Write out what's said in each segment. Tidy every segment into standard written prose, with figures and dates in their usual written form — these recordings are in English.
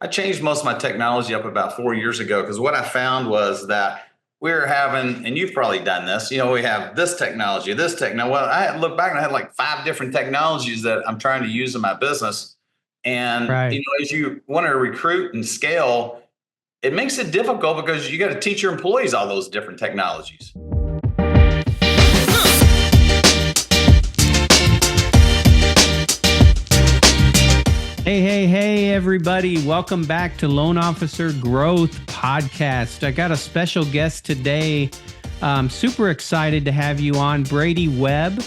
I changed most of my technology up about 4 years ago because what I found was that we were having, and you've probably done this, we have this technology, this technology. Well, I had looked back and I had like 5 different technologies that I'm trying to use in my business. And, Right. as you want to recruit and scale, it makes it difficult because you got to teach your employees all those different technologies. Hey, everybody. Welcome back to Loan Officer Growth Podcast. I got a special guest today. I'm super excited to have you on, Brady Webb.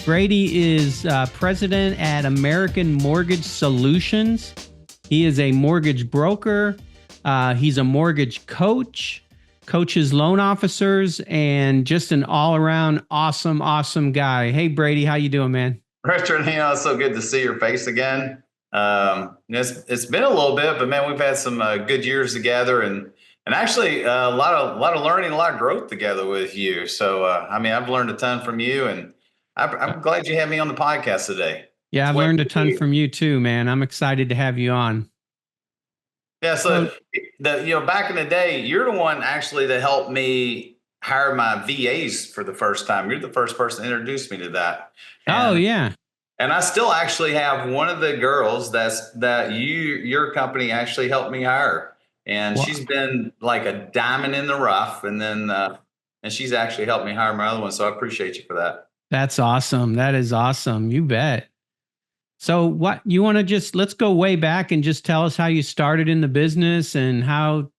Brady is president at American Mortgage Solutions. He is a mortgage broker. He's a mortgage coach, coaches loan officers, and just an all-around awesome guy. Hey, Brady, how you doing, man? Richard, it's so good to see your face again. It's been a little bit, but man, we've had some good years together, and actually a lot of learning, a lot of growth together with you. So I've learned a ton from you, and I'm glad you had me on the podcast today. Yeah, I've learned a ton from you too, man. I'm excited to have you on. Yeah, so back in the day, you're the one actually that helped me hire my VAs for the first time. You're the first person to introduce me to that. Oh, yeah. And I still actually have one of the girls that your company actually helped me hire. And she's been like a diamond in the rough. And then and she's actually helped me hire my other one. So I appreciate you for that. That's awesome. That is awesome. You bet. So what you want to let's go way back and just tell us how you started in the business and how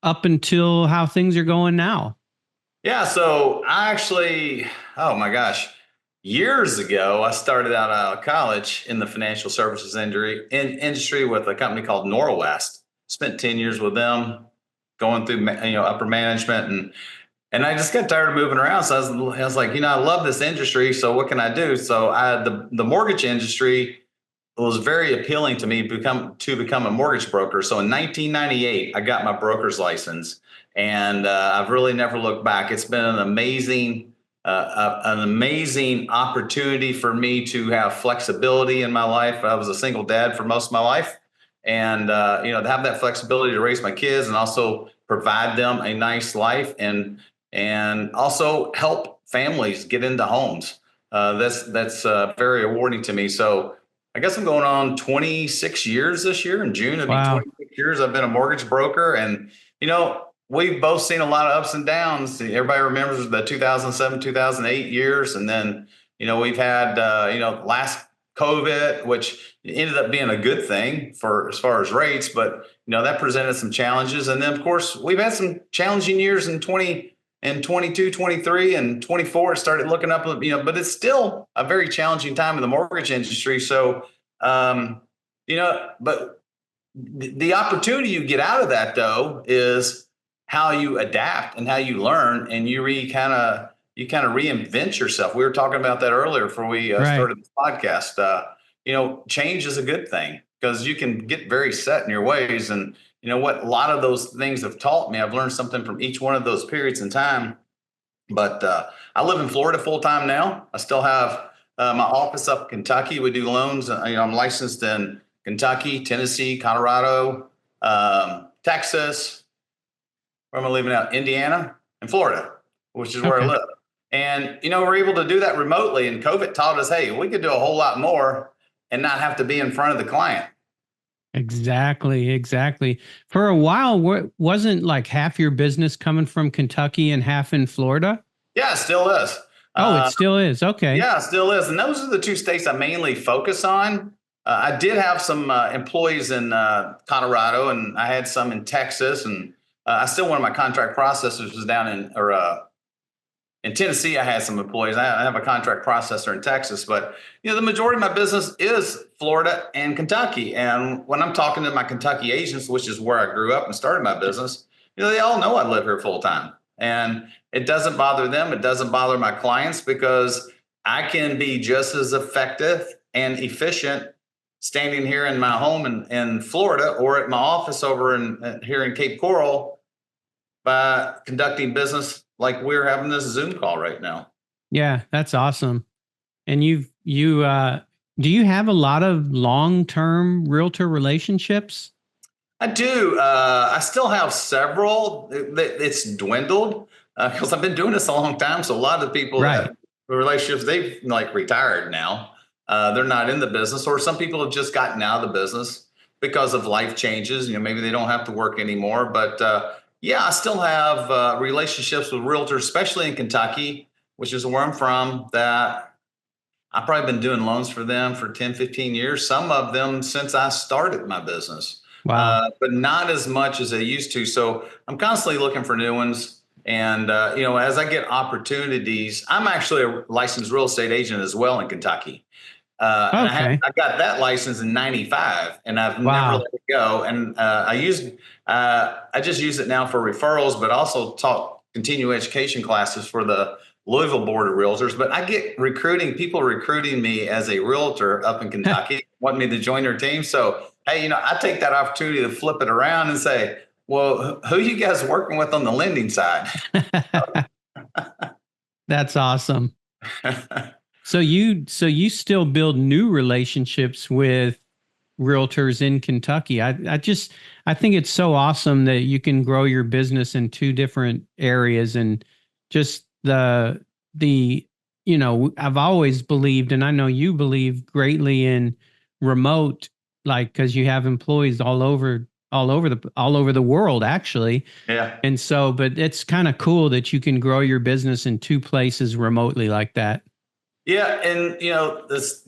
up until how things are going now. Yeah. So I actually, oh my gosh. Years ago, I started out of college in the financial services industry with a company called Norwest. Spent 10 years with them, going through upper management, and I just got tired of moving around. So I was like, I love this industry. So what can I do? So the mortgage industry was very appealing to me to become a mortgage broker. So in 1998, I got my broker's license, and I've really never looked back. It's been an amazing opportunity for me to have flexibility in my life. I was a single dad for most of my life, and to have that flexibility to raise my kids and also provide them a nice life and also help families get into homes. That's very rewarding to me. So I guess I'm going on 26 years this year. In June, it'll be 26 years I've been a mortgage broker, and we've both seen a lot of ups and downs. Everybody remembers the 2007, 2008 years. And then, we've had, last COVID, which ended up being a good thing for as far as rates, but, that presented some challenges. And then of course we've had some challenging years in 22, 23 and 24. It started looking up, but it's still a very challenging time in the mortgage industry. So, but the opportunity you get out of that though is how you adapt and how you learn, and you kind of reinvent yourself. We were talking about that earlier before we started the podcast. Change is a good thing because you can get very set in your ways. And what a lot of those things have taught me, I've learned something from each one of those periods in time. But I live in Florida full time now. I still have my office up in Kentucky. We do loans. I'm licensed in Kentucky, Tennessee, Colorado, Texas. Where am I living out? Indiana and Florida, which is where I live. And, we're able to do that remotely. And COVID taught us, hey, we could do a whole lot more and not have to be in front of the client. Exactly. For a while, wasn't like half your business coming from Kentucky and half in Florida? Yeah, it still is. Oh, it still is. Okay. Yeah, it still is. And those are the two states I mainly focus on. I did have some employees in Colorado, and I had some in Texas, and I still, one of my contract processors was down in Tennessee. I had some employees. I have a contract processor in Texas, but the majority of my business is Florida and Kentucky. And when I'm talking to my Kentucky agents, which is where I grew up and started my business, they all know I live here full time, and it doesn't bother them. It doesn't bother my clients because I can be just as effective and efficient standing here in my home in Florida or at my office over here in Cape Coral by conducting business like we're having this Zoom call right now. Yeah, that's awesome. And do you have a lot of long-term realtor relationships? I do. I still have several. It's dwindled because I've been doing this a long time. So a lot of the people Right. that relationships, they've like retired now. They're not in the business, or some people have just gotten out of the business because of life changes. Maybe they don't have to work anymore. But yeah, I still have relationships with realtors, especially in Kentucky, which is where I'm from, that I've probably been doing loans for them for 10, 15 years, some of them since I started my business, Wow. but not as much as I used to. So I'm constantly looking for new ones. And, as I get opportunities, I'm actually a licensed real estate agent as well in Kentucky. And Okay. I got that license in '95, and I've never Wow. let it go. And I just use it now for referrals, but also taught continuing education classes for the Louisville Board of Realtors. But I get people recruiting me as a realtor up in Kentucky, want me to join their team. So hey, I take that opportunity to flip it around and say, well, who you guys working with on the lending side? That's awesome. So you still build new relationships with realtors in Kentucky. I think it's so awesome that you can grow your business in two different areas, and just the I've always believed, and I know you believe greatly in remote, like, because you have employees all over the world actually. Yeah. And so, but it's kind of cool that you can grow your business in two places remotely like that. Yeah, and this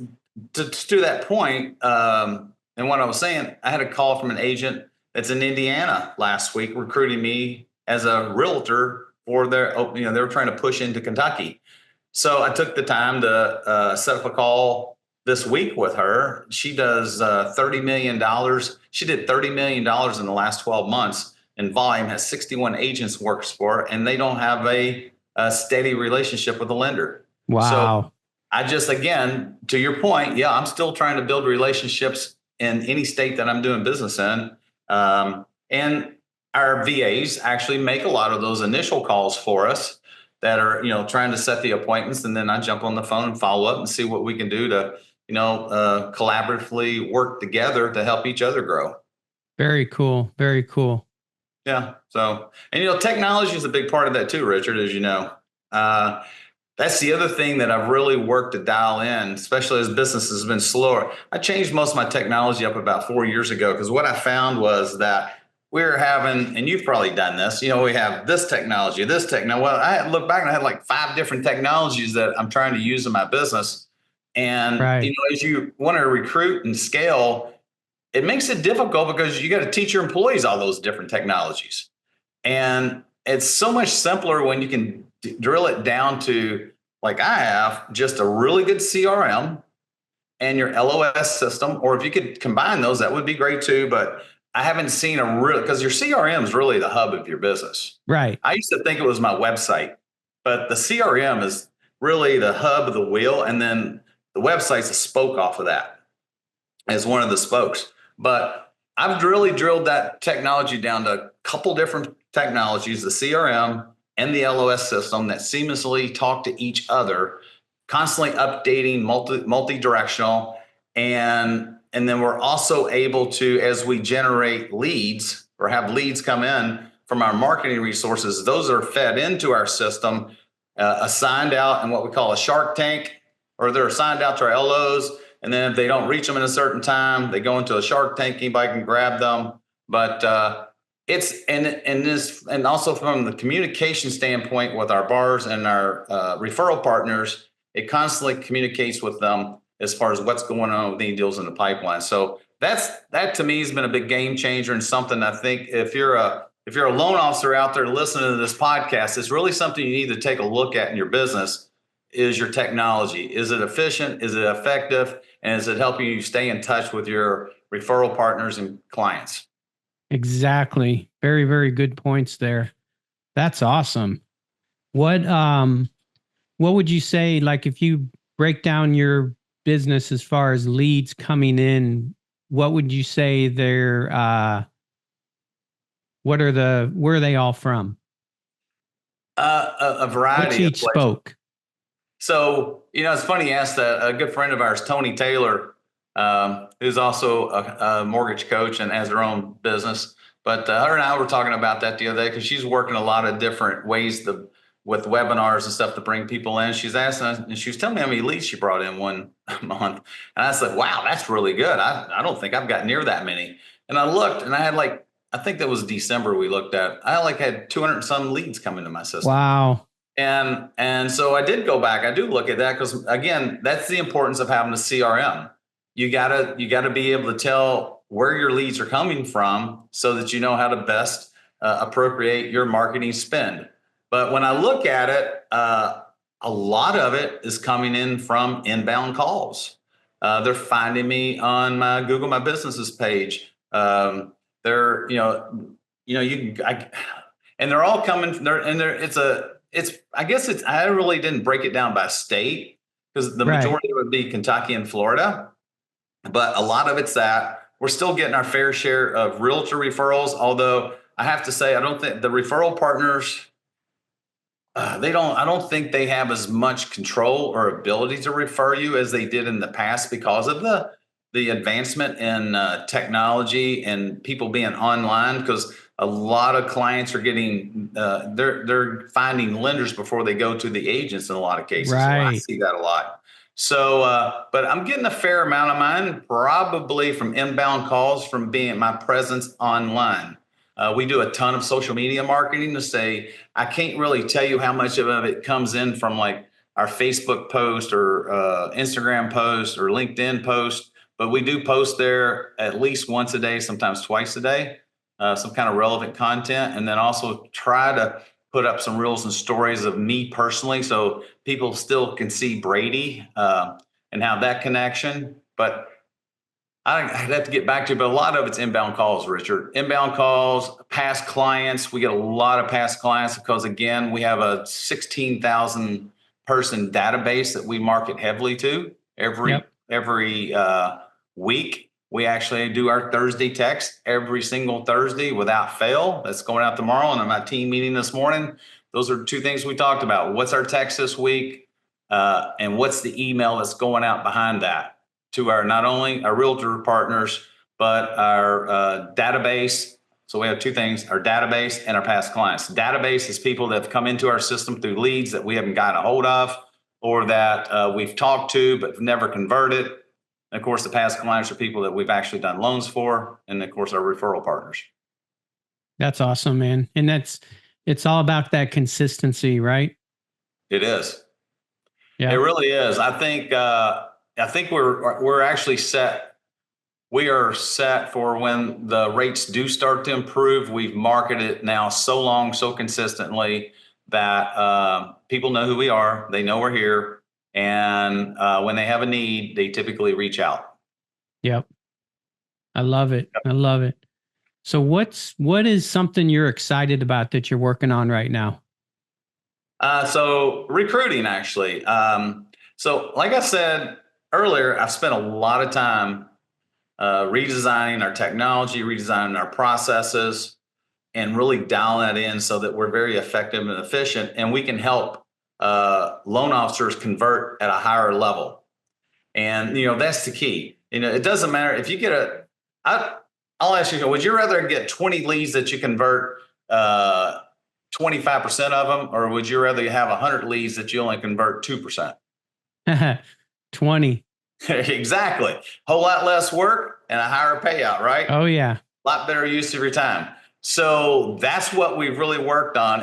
to that point, and what I was saying, I had a call from an agent that's in Indiana last week recruiting me as a realtor for they were trying to push into Kentucky. So I took the time to set up a call this week with her. She does $30 million. She did $30 million in the last 12 months in volume. Has 61 agents works for, her, and they don't have a steady relationship with the lender. So Wow. I just, again, to your point, yeah, I'm still trying to build relationships in any state that I'm doing business in. And our VAs actually make a lot of those initial calls for us that are, trying to set the appointments. And then I jump on the phone and follow up and see what we can do to, collaboratively work together to help each other grow. Very cool. Very cool. Yeah. So, and, technology is a big part of that too, Richard, as you know. Uh, That's the other thing that I've really worked to dial in, especially as business has been slower. I changed most of my technology up about 4 years ago because what I found was that we were having, and you've probably done this, we have this technology, this technology. Well, I had looked back and I had like 5 different technologies that I'm trying to use in my business. And, Right. as you want to recruit and scale, it makes it difficult because you got to teach your employees all those different technologies. And it's so much simpler when you can drill it down to, like I have, just a really good CRM and your LOS system. Or if you could combine those, that would be great too. But I haven't seen a real, because your CRM is really the hub of your business. Right. I used to think it was my website, but the CRM is really the hub of the wheel. And then the website's a spoke off of that as one of the spokes. But I've really drilled that technology down to a couple different technologies, the CRM and the LOS system, that seamlessly talk to each other, constantly updating, multi-directional. And then we're also able to, as we generate leads or have leads come in from our marketing resources, those are fed into our system, assigned out in what we call a shark tank, or they're assigned out to our LOs. And then if they don't reach them in a certain time, they go into a shark tank. Anybody can grab them. But it's and also from the communication standpoint with our bars and our referral partners, it constantly communicates with them as far as what's going on with any deals in the pipeline. So that to me has been a big game changer, and something I think if you're a loan officer out there listening to this podcast, it's really something you need to take a look at in your business. Is your technology, is it efficient? Is it effective? And is it helping you stay in touch with your referral partners and clients? Exactly. Very, very good points there. That's awesome. What would you say, like, if you break down your business as far as leads coming in, what would you say where are they all from? A What's variety of each places. spoke? So, it's funny you asked that. A good friend of ours, Tony Taylor, who's also a mortgage coach and has her own business. But her and I were talking about that the other day because she's working a lot of different ways with webinars and stuff to bring people in. She's asking us, and she was telling me how many leads she brought in one month. And I said, wow, that's really good. I don't think I've got near that many. And I looked and I had I think that was December we looked at. I had 200 and some leads come into my system. Wow. And so I did go back. I do look at that because again, that's the importance of having a CRM. You gotta be able to tell where your leads are coming from so that you know how to best appropriate your marketing spend. But when I look at it, a lot of it is coming in from inbound calls. They're finding me on my Google My Businesses page. They're and they're all coming. I really didn't break it down by state because the majority would be Kentucky and Florida. But a lot of it's that we're still getting our fair share of realtor referrals. Although I have to say, I don't think the referral partners, I don't think they have as much control or ability to refer you as they did in the past because of the advancement in technology and people being online. Because a lot of clients are getting, they're finding lenders before they go to the agents in a lot of cases. Right. So I see that a lot. So, but I'm getting a fair amount of mine, probably from inbound calls from being my presence online. We do a ton of social media marketing to say, I can't really tell you how much of it comes in from like our Facebook post or Instagram post or LinkedIn post, but we do post there at least once a day, sometimes twice a day, some kind of relevant content. And then also try to put up some reels and stories of me personally so people still can see Brady and have that connection. But I'd have to get back to it, but a lot of it's inbound calls, Richard. Inbound calls, past clients. We get a lot of past clients because, again, we have a 16,000 person database that we market heavily to every week. We actually do our Thursday text every single Thursday without fail. That's going out tomorrow. And in my team meeting this morning, those are two things we talked about. What's our text this week? And what's the email that's going out behind that to our, not only our realtor partners, but our database. So we have two things, our database and our past clients. Database is people that have come into our system through leads that we haven't gotten a hold of or that we've talked to but never converted. And of course, the past clients are people that we've actually done loans for. And of course, our referral partners. That's awesome, man. And it's all about that consistency, right? It is. Yeah. It really is. I think we're actually set. We are set for when the rates do start to improve. We've marketed it now so long, so consistently that people know who we are. They know we're here. And when they have a need, they typically reach out. Yep. I love it. I love it. So what is something you're excited about that you're working on right now? So recruiting, actually. So like I said earlier, I've spent a lot of time redesigning our technology, redesigning our processes, and really dialing that in so that we're very effective and efficient, and we can help loan officers convert at a higher level. And that's the key. It doesn't matter if you get I'll ask you, would you rather get 20 leads that you convert 25% of them, or would you rather have 100 leads that you only convert 2%? 20. Exactly. Whole lot less work and a higher payout, right? Oh yeah. A lot better use of your time. So that's what we've really worked on.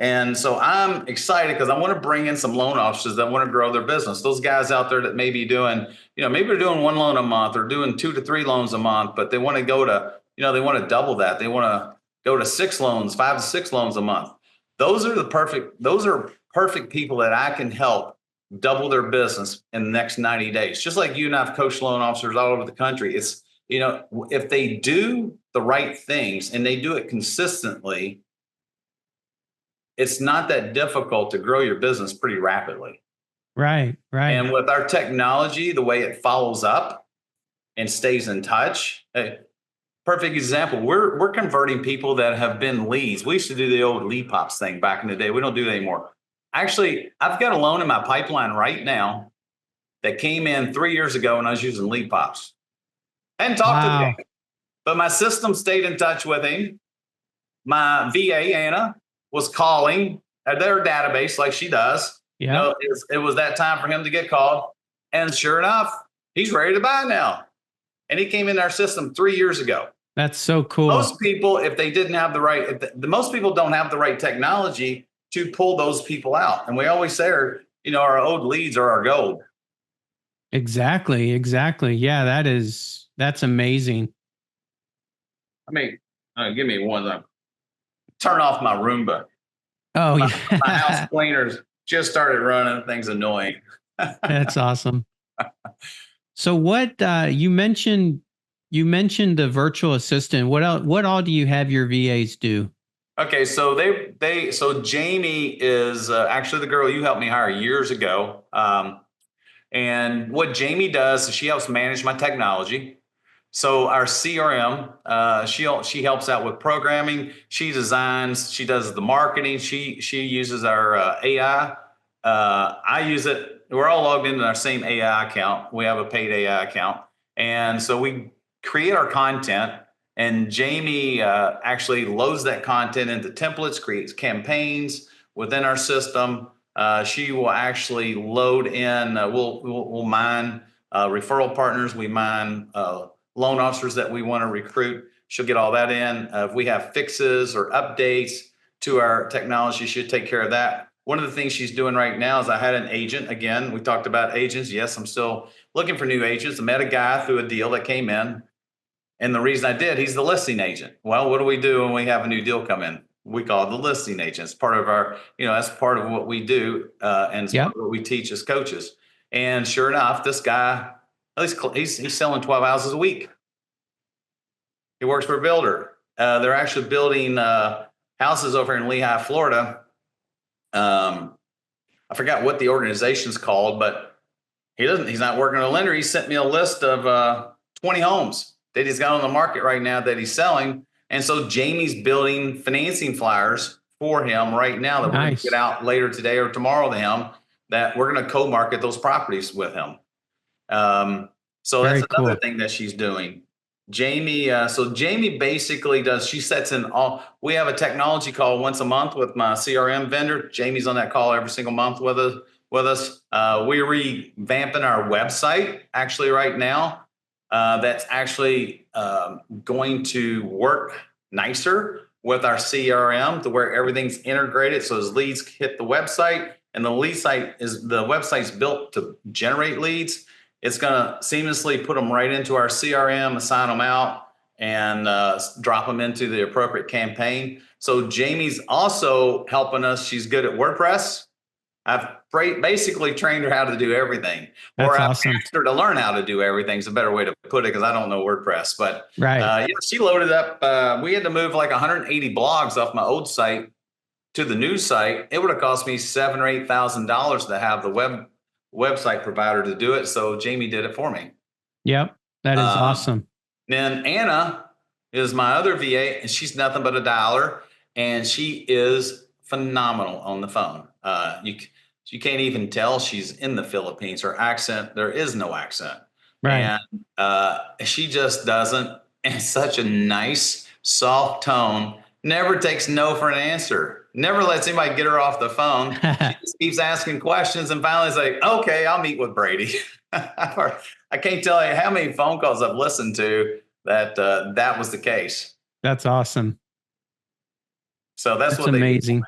And so I'm excited because I want to bring in some loan officers that want to grow their business. Those guys out there that may be doing, maybe they're doing one loan a month or doing 2 to 3 loans a month, but they want to go to, they want to double that. They want to go to 6 loans, 5 to 6 loans a month. Those are perfect people that I can help double their business in the next 90 days. Just like you and I've coached loan officers all over the country. It's, if they do the right things and they do it consistently, it's not that difficult to grow your business pretty rapidly. Right. And with our technology, the way it follows up and stays in touch, perfect example. We're converting people that have been leads. We used to do the old lead pops thing back in the day. We don't do that anymore. Actually, I've got a loan in my pipeline right now that came in 3 years ago when I was using lead pops. And talked to the Wow. guy, but my system stayed in touch with him. My VA, Anna, was calling at their database like she does. Yeah. It was that time for him to get called. And sure enough, he's ready to buy now. And he came in our system 3 years ago. That's so cool. Most people, if they didn't have the right, most people don't have the right technology to pull those people out. And we always say, our old leads are our gold. Exactly. Exactly. Yeah, that's amazing. I mean, give me one. Turn off my Roomba. Oh, My yeah. house cleaners just started running. Things annoying. That's awesome. So what you mentioned the virtual assistant. What all do you have your VAs do? Okay, so so Jamie is actually the girl you helped me hire years ago. And what Jamie does is she helps manage my technology. So our CRM, she helps out with programming. She designs. She does the marketing. She uses our AI. I use it. We're all logged into our same AI account. We have a paid AI account, and so we create our content. And Jamie actually loads that content into templates, creates campaigns within our system. She will actually load in. We'll mine referral partners. We mine loan officers that we want to recruit. She'll get all that in. If we have fixes or updates to our technology, she'll take care of that. One of the things she's doing right now is I had an agent. Again, we talked about agents. Yes, I'm still looking for new agents. I met a guy through a deal that came in. And the reason I did, he's the listing agent. Well, what do we do when we have a new deal come in? We call it the listing agent. It's part of our, that's part of what we do. And it's part of what we teach as coaches. And sure enough, this guy, at least he's selling 12 houses a week. He works for a builder. They're actually building houses over in Lehigh, Florida. I forgot what the organization's called, but he's not working on a lender. He sent me a list of 20 homes that he's got on the market right now that he's selling. And so Jamie's building financing flyers for him right now that we're going to get out later today or tomorrow to him, that we're going to co-market those properties with him. So that's another thing that she's doing. Jamie, so Jamie basically she sets in we have a technology call once a month with my CRM vendor. Jamie's on that call every single month with us. We're revamping our website actually right now. That's actually going to work nicer with our CRM to where everything's integrated. So as leads hit the website, and the website's built to generate leads, it's going to seamlessly put them right into our CRM, assign them out, and drop them into the appropriate campaign. So Jamie's also helping us. She's good at WordPress. I've basically trained her how to do everything. I've asked her to learn how to do everything is a better way to put it, because I don't know WordPress. But she loaded up. We had to move like 180 blogs off my old site to the new site. It would have cost me $7,000 or $8,000 to have the website provider to do it. So Jamie did it for me. Yep, that is awesome. Then Anna is my other VA, and she's nothing but a dialer, and she is phenomenal on the phone. You can't even tell she's in the Philippines. Her accent, there is no accent. Right. And she just doesn't, in such a nice, soft tone, never takes no for an answer, never lets anybody get her off the phone. She just keeps asking questions, and finally is like, okay, I'll meet with Brady. I can't tell you how many phone calls I've listened to that was the case. That's awesome. So that's what amazing.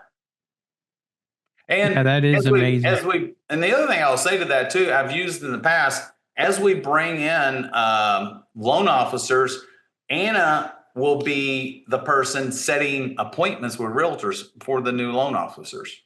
And that is amazing. And the other thing I'll say to that too, I've used in the past, as we bring in loan officers, Anna will be the person setting appointments with realtors for the new loan officers.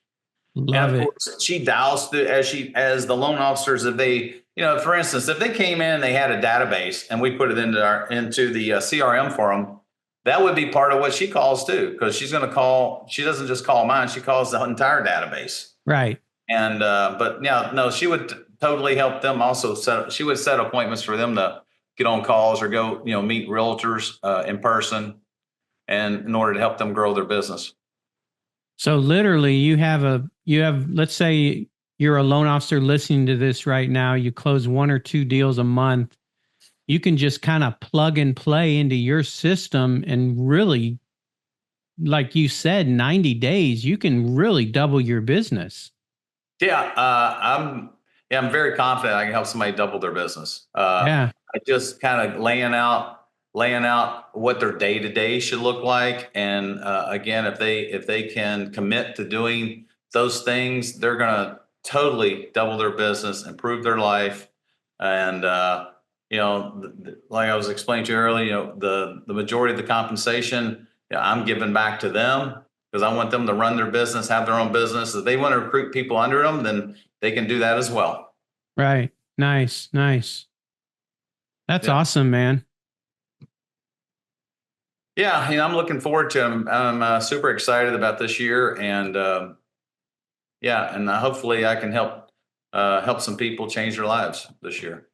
Love and of course, she dials through as the loan officers. If they, for instance, if they came in and they had a database and we put it into the CRM for them, that would be part of what she calls too, because she's going to call. She doesn't just call mine; she calls the entire database. Right. And but yeah, no, she would totally help them. Also, she would set appointments for them to get on calls or go, meet realtors in person, and in order to help them grow their business. So literally, you have let's say you're a loan officer listening to this right now, you close 1 or 2 deals a month, you can just kind of plug and play into your system and really, like you said, 90 days, you can really double your business. Yeah, I'm very confident I can help somebody double their business. Yeah. I just kind of laying out what their day to day should look like, and again, if they can commit to doing those things, they're gonna totally double their business, improve their life, and like I was explaining to you earlier, the majority of the compensation, I'm giving back to them because I want them to run their business, have their own business. If they want to recruit people under them, then they can do that as well. Right. Nice. Nice. That's Yeah. awesome, man. Yeah. I'm looking forward to them. I'm super excited about this year. And and hopefully I can help some people change their lives this year.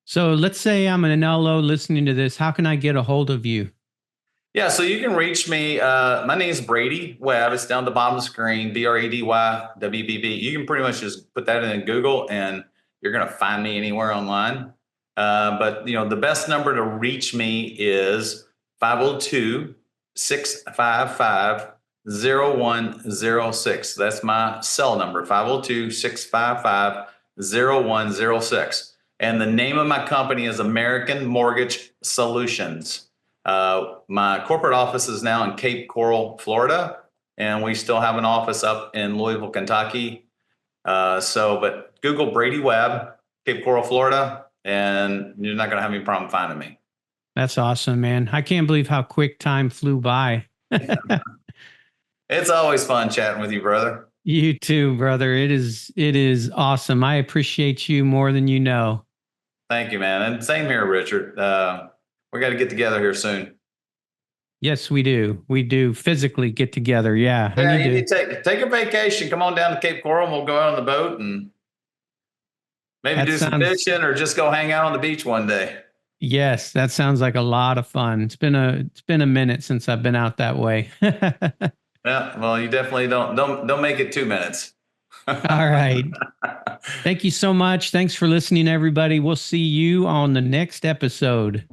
So let's say I'm an LO listening to this. How can I get a hold of you? Yeah, so you can reach me. My name is Brady Webb. It's down the bottom of the screen, BradyWbb. You can pretty much just put that in Google and you're going to find me anywhere online. But the best number to reach me is 502-655-0106. That's my cell number, 502-655-0106. And the name of my company is American Mortgage Solutions. My corporate office is now in Cape Coral, Florida, and we still have an office up in Louisville, Kentucky. But Google Brady Webb, Cape Coral, Florida, and you're not going to have any problem finding me. That's awesome, man. I can't believe how quick time flew by. It's always fun chatting with you, brother. You too, brother. It is awesome. I appreciate you more than you know. Thank you, man. And same here, Richard. We got to get together here soon. Yes, we do. We do physically get together. Yeah. Yeah, you need to take a vacation. Come on down to Cape Coral and we'll go out on the boat and maybe do some fishing or just go hang out on the beach one day. Yes, that sounds like a lot of fun. It's been a minute since I've been out that way. Yeah, well, you definitely don't make it 2 minutes. All right. Thank you so much. Thanks for listening, everybody. We'll see you on the next episode.